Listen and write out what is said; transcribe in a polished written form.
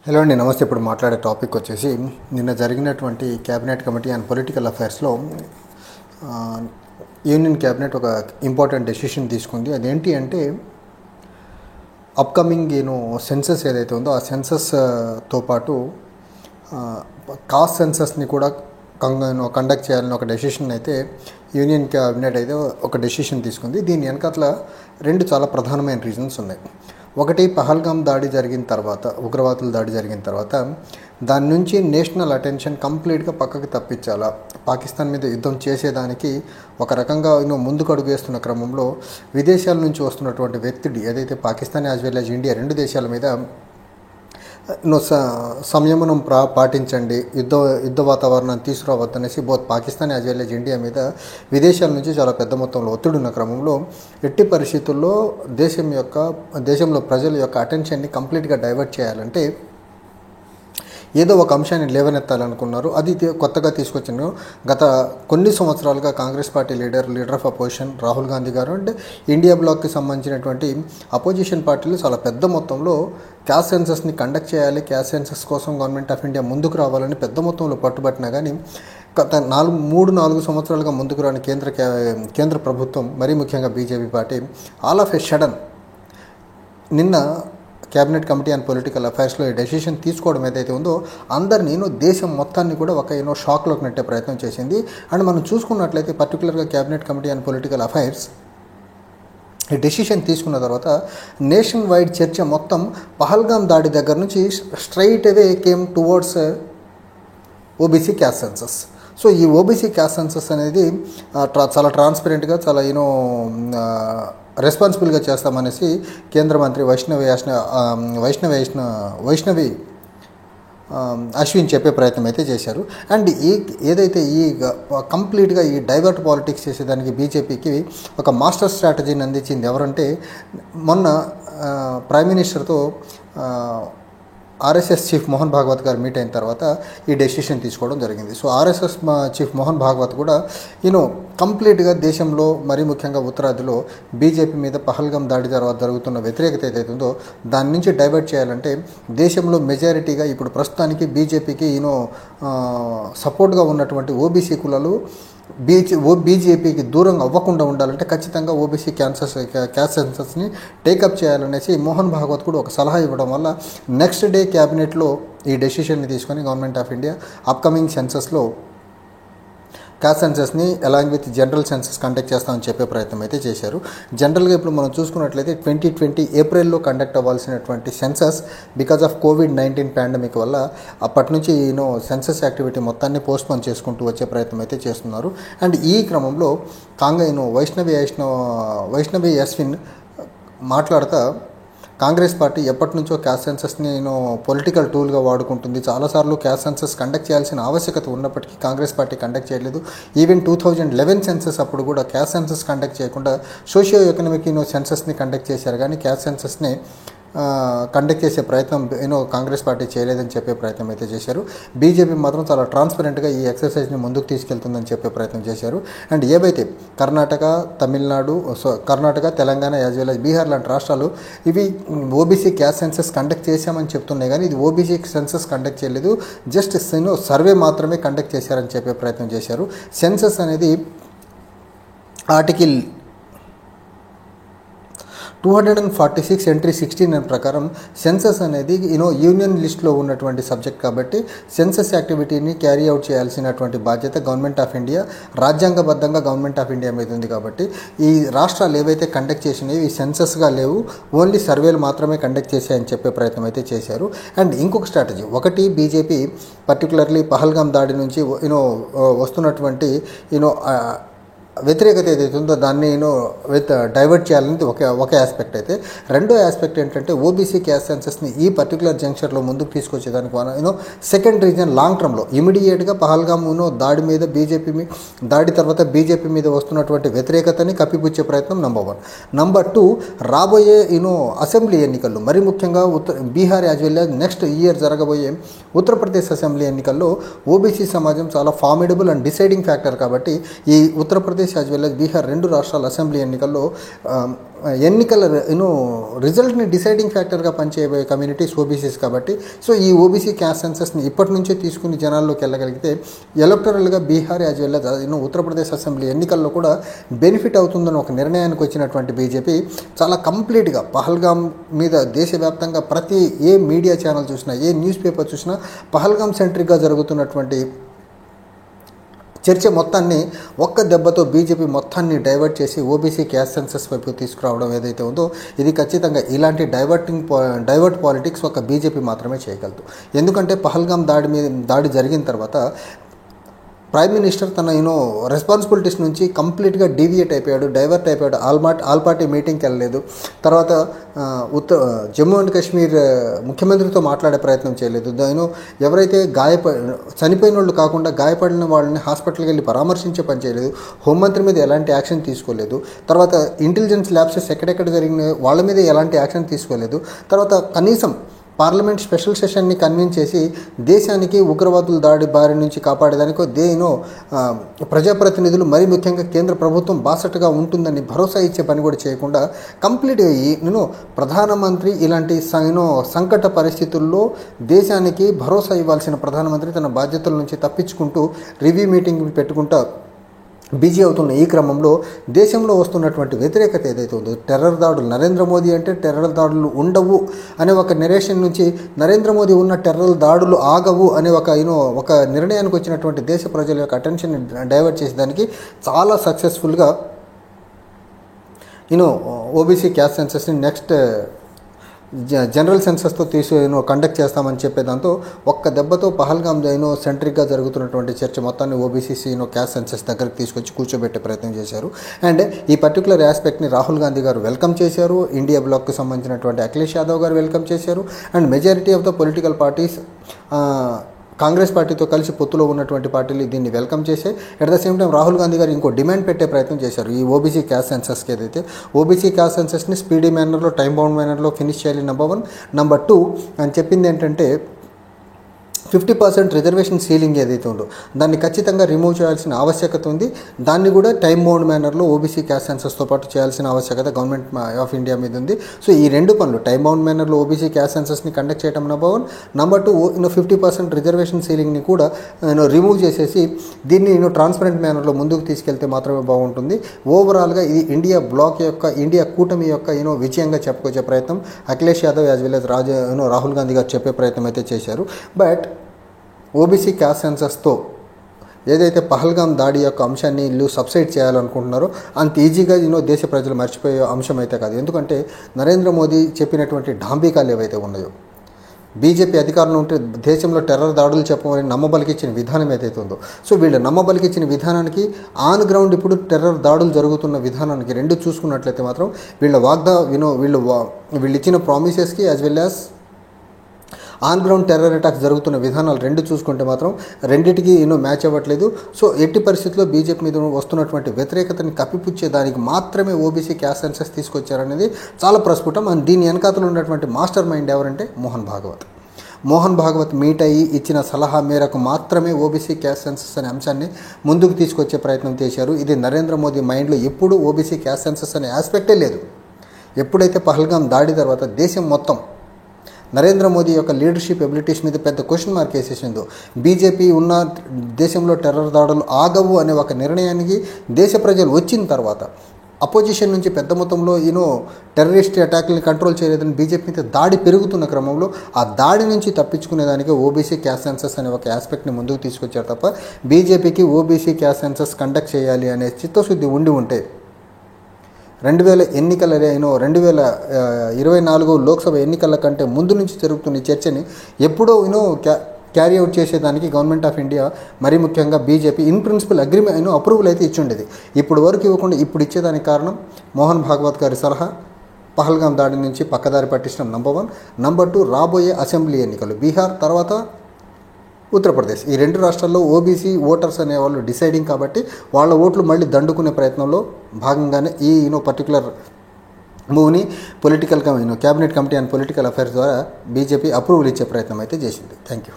Hello అండి, నమస్తే. ఇప్పుడు మాట్లాడే టాపిక్ వచ్చేసి నిన్న జరిగినటువంటి క్యాబినెట్ కమిటీ అండ్ పొలిటికల్ అఫైర్స్లో యూనియన్ క్యాబినెట్ ఒక ఇంపార్టెంట్ డెసిషన్ తీసుకుంది. అదేంటి అంటే అప్కమింగ్ సెన్సస్ ఏదైతే ఉందో ఆ సెన్సస్తో పాటు కాస్ట్ సెన్సస్ని కూడా కండక్ట్ చేయాలని ఒక డెసిషన్ అయితే యూనియన్ క్యాబినెట్ అయితే ఒక డెసిషన్ తీసుకుంది. దీని వెనకాల రెండు చాలా ప్రధానమైన రీజన్స్ ఉన్నాయి. ఒకటి, పహల్గామ్ దాడి జరిగిన తర్వాత, ఉగ్రవాదుల దాడి జరిగిన తర్వాత దాని నుంచి నేషనల్ అటెన్షన్ కంప్లీట్గా పక్కకు తప్పించాలా, పాకిస్తాన్ మీద యుద్ధం చేసేదానికి ఒక రకంగా ముందుకు అడుగు వేస్తున్న క్రమంలో విదేశాల నుంచి వస్తున్నటువంటి వ్యక్తుడి ఏదైతే Pakistan as well as India రెండు దేశాల మీద సంయమనం పాటించండి, యుద్ధ వాతావరణాన్ని తీసుకురావద్దనేసి both Pakistan as well as India మీద విదేశాల నుంచి చాలా పెద్ద మొత్తంలో ఒత్తిడి ఉన్న క్రమంలో ఎట్టి పరిస్థితుల్లో దేశంలో ప్రజల యొక్క అటెన్షన్ని కంప్లీట్గా డైవర్ట్ చేయాలంటే ఏదో ఒక అంశాన్ని లేవనెత్తాలనుకున్నారు. అది కొత్తగా తీసుకొచ్చిన గత కొన్ని సంవత్సరాలుగా Congress party leader of opposition Rahul Gandhi గారు అండ్ ఇండియా బ్లాక్కి సంబంధించినటువంటి అపోజిషన్ పార్టీలు చాలా పెద్ద మొత్తంలో క్యాస్ట్ సెన్సస్ని కండక్ట్ చేయాలి, క్యాస్ట్ సెన్సస్ కోసం గవర్నమెంట్ ఆఫ్ ఇండియా ముందుకు రావాలని పెద్ద మొత్తంలో పట్టుబట్టినా కానీ గత 4 సంవత్సరాలుగా ముందుకు రాని కేంద్ర ప్రభుత్వం, మరీ ముఖ్యంగా BJP party all of a sudden నిన్న క్యాబినెట్ కమిటీ అండ్ పొలిటికల్ అఫైర్స్లో ఈ డెసిషన్ తీసుకోవడం ఏదైతే ఉందో అందరినీ దేశం మొత్తాన్ని కూడా ఒక షాక్లోకి నెట్టే ప్రయత్నం చేసింది. అండ్ మనం చూసుకున్నట్లయితే పర్టికులర్గా cabinet committee and political affairs ఈ డెసిషన్ తీసుకున్న తర్వాత నేషన్ వైడ్ చర్చ మొత్తం పహల్గామ్ దాడి దగ్గర నుంచి straight away came towards OBC caste census. So ఈ ఓబీసీ క్యాస్ట్ సెన్సస్ అనేది చాలా ట్రాన్స్పరెంట్గా, చాలా రెస్పాన్సిబుల్గా చేస్తామనేసి కేంద్ర మంత్రి వైష్ణవి అశ్విన్ చెప్పే ప్రయత్నం అయితే చేశారు. అండ్ ఏదైతే కంప్లీట్గా ఈ డైవర్ట్ పాలిటిక్స్ చేసేదానికి బీజేపీకి ఒక మాస్టర్ స్ట్రాటజీని అందించింది ఎవరంటే, మొన్న ప్రైమ్ మినిస్టర్తో ఆర్ఎస్ఎస్ చీఫ్ మోహన్ భాగవత్ గారు మీట్ అయిన తర్వాత ఈ డెసిషన్ తీసుకోవడం జరిగింది. So RSS chief Mohan Bhagwat కూడా కంప్లీట్గా దేశంలో, మరీ ముఖ్యంగా ఉత్తరాదిలో బీజేపీ మీద పహల్గామ్ దాడి తర్వాత జరుగుతున్న వ్యతిరేకత ఏదైతే ఉందో దాని నుంచి డైవర్ట్ చేయాలంటే దేశంలో మెజారిటీగా ఇప్పుడు ప్రస్తుతానికి బీజేపీకి సపోర్ట్గా ఉన్నటువంటి ఓబీసీ కులాలు బీజేపీకి దూరంగా అవ్వకుండా ఉండాలంటే ఖచ్చితంగా ఓబీసీ క్యాస్ట్ సెన్సస్ని టేకప్ చేయాలనేసి మోహన్ భాగవత్ కూడా ఒక సలహా ఇవ్వడం వల్ల నెక్స్ట్ డే క్యాబినెట్లో ఈ డెసిషన్ని తీసుకొని గవర్నమెంట్ ఆఫ్ ఇండియా అప్కమింగ్ సెన్సస్లో క్యాస్ట్ సెన్సస్ని along with general census conduct చేస్తామని చెప్పే ప్రయత్నం అయితే చేశారు. జనరల్గా ఇప్పుడు మనం చూసుకున్నట్లయితే 2020 ఏప్రిల్లో కండక్ట్ అవ్వాల్సినటువంటి సెన్సస్ బికాజ్ ఆఫ్ కోవిడ్-19 పాండమిక్ వల్ల అప్పటి నుంచి సెన్సస్ యాక్టివిటీ మొత్తాన్ని పోస్ట్పోన్ చేసుకుంటూ వచ్చే ప్రయత్నం అయితే చేస్తున్నారు. అండ్ ఈ క్రమంలో వైష్ణవి అశ్విన్ మాట్లాడుతూ కాంగ్రెస్ పార్టీ ఎప్పటి నుంచో క్యాస్ట్ సెన్సస్ని పొలిటికల్ టూల్గా వాడుకుంటుంది, చాలాసార్లు క్యాస్ట్ సెన్సస్ కండక్ట్ చేయాల్సిన ఆవశ్యకత ఉన్నప్పటికీ కాంగ్రెస్ పార్టీ కండక్ట్ చేయలేదు. ఈవెన్ 2011 సెన్సస్ అప్పుడు కూడా క్యాస్ట్ సెన్సస్ కండక్ట్ చేయకుండా సోషియో ఎకనామిక్ సెన్సస్ని కండక్ట్ చేశారు, కానీ క్యాస్ట్ సెన్సస్ని కండక్ట్ చేసే ప్రయత్నం కాంగ్రెస్ పార్టీ చేయలేదని చెప్పే ప్రయత్నం అయితే చేశారు. బీజేపీ మాత్రం చాలా ట్రాన్స్పరెంట్గా ఈ ఎక్సర్సైజ్ని ముందుకు తీసుకెళ్తుందని చెప్పే ప్రయత్నం చేశారు. అండ్ ఏవైతే Karnataka, Telangana as well as Bihar లాంటి రాష్ట్రాలు ఇవి ఓబీసీ క్యాస్ట్ సెన్సస్ కండక్ట్ చేశామని చెప్తున్నాయి, కానీ ఇది ఓబీసీ సెన్సస్ కండక్ట్ చేయలేదు, జస్ట్ సర్వే మాత్రమే కండక్ట్ చేశారని చెప్పే ప్రయత్నం చేశారు. సెన్సస్ అనేది ఆర్టికల్ 246 ఎంట్రీ 16 ప్రకారం సెన్సస్ అనేది యూనియన్ లిస్ట్లో ఉన్నటువంటి సబ్జెక్ట్ కాబట్టి సెన్సస్ యాక్టివిటీని క్యారీ అవుట్ చేయాల్సినటువంటి బాధ్యత గవర్నమెంట్ ఆఫ్ ఇండియా, రాజ్యాంగబద్ధంగా గవర్నమెంట్ ఆఫ్ ఇండియా మీద ఉంది. కాబట్టి ఈ రాష్ట్రాలు ఏవైతే కండక్ట్ చేసినాయో ఈ సెన్సస్గా లేవు, ఓన్లీ సర్వేలు మాత్రమే కండక్ట్ చేశాయని చెప్పే ప్రయత్నం అయితే చేశారు. అండ్ ఇంకొక స్ట్రాటజీ, ఒకటి బీజేపీ పర్టికులర్లీ పహల్గామ్ దాడి నుంచి వస్తున్నటువంటి వ్యతిరేకత ఏదైతే ఉందో దాన్ని డైవర్ట్ చేయాలనేది ఒక ఆస్పెక్ట్ అయితే, రెండో ఆస్పెక్ట్ ఏంటంటే ఓబీసీ క్యాస్ట్ సెన్సస్ని ఈ పర్టికులర్ జంక్షన్లో ముందుకు తీసుకొచ్చేదానికి సెకండ్ రీజన్ లాంగ్ టర్మ్లో ఇమీడియట్గా పహల్గామ్ దాడి తర్వాత బీజేపీ మీద వస్తున్నటువంటి వ్యతిరేకతని కప్పిపుచ్చే ప్రయత్నం నెంబర్ 1. నెంబర్ 2, రాబోయే అసెంబ్లీ ఎన్నికల్లో, మరీ ముఖ్యంగా Bihar as well as next year జరగబోయే ఉత్తరప్రదేశ్ అసెంబ్లీ ఎన్నికల్లో ఓబీసీ సమాజం చాలా ఫార్మిడబుల్ అండ్ డిసైడింగ్ ఫ్యాక్టర్ కాబట్టి ఈ Uttar Pradesh Uttar Pradesh as well as Bihar రెండు రాష్ట్రాల అసెంబ్లీ ఎన్నికల్లో ఎన్నికల రిజల్ట్ని డిసైడింగ్ ఫ్యాక్టర్గా పనిచేయబోయే కమ్యూనిటీస్ ఓబీసీస్ కాబట్టి సో ఈ ఓబీసీ క్యాస్ట్ సెన్సస్ని ఇప్పటి నుంచే తీసుకుని జనాల్లోకి వెళ్ళగలిగితే ఎలక్టరల్గా Bihar as well as Uttar Pradesh assembly ఎన్నికల్లో కూడా బెనిఫిట్ అవుతుందని ఒక నిర్ణయానికి వచ్చినటువంటి బీజేపీ చాలా కంప్లీట్గా పహల్గామ్ మీద దేశవ్యాప్తంగా ప్రతి ఏ మీడియా ఛానల్ చూసినా ఏ న్యూస్ పేపర్ చూసినా పహల్గామ్ సెంట్రిక్గా జరుగుతున్నటువంటి చర్చ మొత్తాన్ని ఒక్క దెబ్బతో బీజేపీ మొత్తాన్ని డైవర్ట్ చేసి ఓబీసీ క్యాస్ట్ సెన్సస్ వైపు తీసుకురావడం ఏదైతే ఉందో ఇది ఖచ్చితంగా ఇలాంటి డైవర్ట్ పాలిటిక్స్ ఒక బీజేపీ మాత్రమే చేయగలదు. ఎందుకంటే పహల్గామ్ దాడి జరిగిన తర్వాత ప్రైమ్ మినిస్టర్ తన రెస్పాన్సిబిలిటీస్ నుంచి కంప్లీట్గా డీవియేట్ అయిపోయాడు, డైవర్ట్ అయిపోయాడు. ఆల్ పార్టీ మీటింగ్కి వెళ్ళలేదు. తర్వాత జమ్మూ అండ్ కాశ్మీర్ ముఖ్యమంత్రితో మాట్లాడే ప్రయత్నం చేయలేదు. ఎవరైతే చనిపోయిన వాళ్ళు కాకుండా గాయపడిన వాళ్ళని హాస్పిటల్కి వెళ్ళి పరామర్శించే పని చేయలేదు. హోంమంత్రి మీద ఎలాంటి యాక్షన్ తీసుకోలేదు. తర్వాత ఇంటెలిజెన్స్ ల్యాబ్సెస్ ఎక్కడెక్కడ జరిగిన వాళ్ళ మీద ఎలాంటి యాక్షన్ తీసుకోలేదు. తర్వాత కనీసం పార్లమెంట్ స్పెషల్ సెషన్ని కన్వీన్ చేసి దేశానికి ఉగ్రవాదుల దాడి బారి నుంచి కాపాడేదానికో ప్రజాప్రతినిధులు మరీ ముఖ్యంగా కేంద్ర ప్రభుత్వం బాసటగా ఉంటుందని భరోసా ఇచ్చే పని కూడా చేయకుండా కంప్లీట్గా ప్రధానమంత్రి ఇలాంటి సంకట పరిస్థితుల్లో దేశానికి భరోసా ఇవ్వాల్సిన ప్రధానమంత్రి తన బాధ్యతల నుంచి తప్పించుకుంటూ రివ్యూ మీటింగ్ పెట్టుకుంటూ బిజీ అవుతున్న ఈ క్రమంలో దేశంలో వస్తున్నటువంటి వ్యతిరేకత ఏదైతే ఉందో టెర్రర్ దాడులు, నరేంద్ర మోదీ అంటే టెర్రర్ దాడులు ఉండవు అనే ఒక నెరేషన్ నుంచి నరేంద్ర మోదీ ఉన్న టెర్రర్ దాడులు ఆగవు అనే ఒక నిర్ణయానికి వచ్చినటువంటి దేశ ప్రజల యొక్క అటెన్షన్ డైవర్ట్ చేసేదానికి చాలా సక్సెస్ఫుల్గా ఓబీసీ క్యాస్ట్ సెన్సస్ని నెక్స్ట్ జనరల్ సెన్సస్తో కండక్ట్ చేస్తామని చెప్పేదాంతో ఒక్క దెబ్బతో పహల్గామ్ సెంట్రిక్గా జరుగుతున్నటువంటి చర్చ మొత్తాన్ని ఓబీసీ క్యాస్ట్ సెన్సస్ దగ్గరికి తీసుకొచ్చి కూర్చోబెట్టే ప్రయత్నం చేశారు. అండ్ ఈ పర్టికులర్ ఆస్పెక్ట్ని రాహుల్ గాంధీ గారు వెల్కమ్ చేశారు. ఇండియా బ్లాక్కి సంబంధించినటువంటి అఖిలేష్ యాదవ్ గారు వెల్కమ్ చేశారు. And majority of the political parties Congress పార్టీతో కలిసి పొత్తులో ఉన్నటువంటి పార్టీలు దీన్ని వెల్కమ్ చేసే at the same time Rahul Gandhi గారు ఇంకో డిమాండ్ పెట్టే ప్రయత్నం చేశారు. ఈ ఓబీసీ క్యాస్ట్ సెన్సస్కి ఏదైతే ఓబీసీ క్యాస్ట్ సెన్సస్ని స్పీడీ మేనర్లో టైం బౌండ్ మేనర్లో ఫినిష్ చేయాలి నెంబర్ 1. నెంబర్ 2 అని చెప్పింది ఏంటంటే 50% రిజర్వేషన్ సీలింగ్ ఏదైతే ఉందో దాన్ని ఖచ్చితంగా రిమూవ్ చేయాల్సిన ఆవశ్యకత ఉంది. దాన్ని కూడా టైం బౌండ్ మేనర్లో ఓబీసీ క్యాస్ట్ సెన్సస్తో పాటు చేయాల్సిన ఆవశ్యకత గవర్నమెంట్ ఆఫ్ ఇండియా మీద ఉంది. సో ఈ రెండు పనులు టైం బౌండ్ మేనర్లో ఓబీసీ క్యాస్ట్ సెన్సస్ని కండక్ట్ చేయడం నెంబర్ 1. నెంబర్ 2 50% రిజర్వేషన్ సీలింగ్ని కూడా రిమూవ్ చేసేసి దీన్ని ట్రాన్స్పరెంట్ మేనర్లో ముందుకు తీసుకెళ్తే మాత్రమే బాగుంటుంది. ఓవరాల్గా ఇది ఇండియా కూటమి యొక్క విజయంగా చెప్పుకొచ్చే ప్రయత్నం Akhilesh Yadav as well as Rahul Gandhi గారు చెప్పే ప్రయత్నం అయితే చేశారు. బట్ ఓబీసీ క్యాస్ట్ సెన్సస్తో ఏదైతే పహల్గామ్ దాడి యొక్క అంశాన్ని వీళ్ళు సబ్సైడ్ చేయాలనుకుంటున్నారో అంత ఈజీగా దేశ ప్రజలు మర్చిపోయే అంశం అయితే కాదు. ఎందుకంటే నరేంద్ర మోదీ చెప్పినటువంటి డాంబికాలు ఏవైతే ఉన్నాయో బీజేపీ అధికారంలో ఉంటే దేశంలో టెర్రర్ దాడులు చెప్పమని నమ్మబలికిచ్చిన విధానం ఏదైతే ఉందో సో వీళ్ళు నమ్మబలికిచ్చిన విధానానికి ఆన్ గ్రౌండ్ ఇప్పుడు టెర్రర్ దాడులు జరుగుతున్న విధానానికి రెండు చూసుకున్నట్లయితే మాత్రం వీళ్ళు ఇచ్చిన ప్రామిసెస్కి as well as on ground terror attacks జరుగుతున్న విధానాలు రెండు చూసుకుంటే మాత్రం రెండింటికి మ్యాచ్ అవ్వట్లేదు. సో ఎట్టి పరిస్థితుల్లో బీజేపీ మీద వస్తున్నటువంటి వ్యతిరేకతని కప్పిపుచ్చే దానికి మాత్రమే ఓబీసీ క్యాస్ట్ సెన్సస్ తీసుకొచ్చారనేది చాలా ప్రస్ఫుటం. అండ్ దీని వెనకాతలో ఉన్నటువంటి మాస్టర్ మైండ్ ఎవరంటే మోహన్ భాగవత్ మీట్ అయ్యి ఇచ్చిన సలహా మేరకు మాత్రమే ఓబీసీ క్యాస్ట్ సెన్సస్ అనే అంశాన్ని ముందుకు తీసుకొచ్చే ప్రయత్నం చేశారు. ఇది నరేంద్ర మోదీ మైండ్లో ఎప్పుడూ ఓబీసీ క్యాస్ట్ సెన్సస్ అనే ఆస్పెక్టే లేదు. ఎప్పుడైతే పహల్గామ్ దాడి తర్వాత దేశం మొత్తం నరేంద్ర మోదీ యొక్క లీడర్షిప్ ఎబిలిటీస్ మీద పెద్ద క్వశ్చన్ మార్క్ వేసేసిందో బీజేపీ ఉన్న దేశంలో టెర్రర్ దాడులు ఆగవు అనే ఒక నిర్ణయానికి దేశ ప్రజలు వచ్చిన తర్వాత అపోజిషన్ నుంచి పెద్ద మొత్తంలో టెర్రరిస్ట్ అటాక్ని కంట్రోల్ చేయలేదని బీజేపీ మీద దాడి పెరుగుతున్న క్రమంలో ఆ దాడి నుంచి తప్పించుకునేదానికి ఓబీసీ క్యాస్ట్ సెన్సస్ అనే ఒక ఆస్పెక్ట్ని ముందుకు తీసుకొచ్చారు తప్ప బీజేపీకి ఓబీసీ క్యాస్ట్ సెన్సస్ కండక్ట్ చేయాలి అనే చిత్తశుద్ధి ఉండి ఉంటే 2024 లోక్సభ ఎన్నికల కంటే ముందు నుంచి జరుగుతున్న చర్చని ఎప్పుడో క్యారీ అవుట్ చేసేదానికి గవర్నమెంట్ ఆఫ్ ఇండియా మరీ ముఖ్యంగా బీజేపీ ఇన్ ప్రిన్సిపల్ అప్రూవల్ అయితే ఇచ్చుండేది. ఇప్పుడు వరకు ఇవ్వకుండా ఇప్పుడు ఇచ్చేదానికి కారణం మోహన్ భాగవత్ గారి సలహా, పహల్గామ్ దాడి నుంచి పక్కదారి పట్టించడం నెంబర్ 1. నెంబర్ 2 రాబోయే అసెంబ్లీ ఎన్నికలు బీహార్ తర్వాత ఉత్తరప్రదేశ్ ఈ రెండు రాష్ట్రాల్లో ఓబీసీ ఓటర్స్ అనేవాళ్ళు డిసైడింగ్ కాబట్టి వాళ్ళ ఓట్లు మళ్ళీ దండుకునే ప్రయత్నంలో భాగంగానే ఈ పర్టికులర్ మూవ్ని cabinet committee and political affairs ద్వారా బీజేపీ అప్రూవల్ ఇచ్చే ప్రయత్నం అయితే చేసింది. Thank you.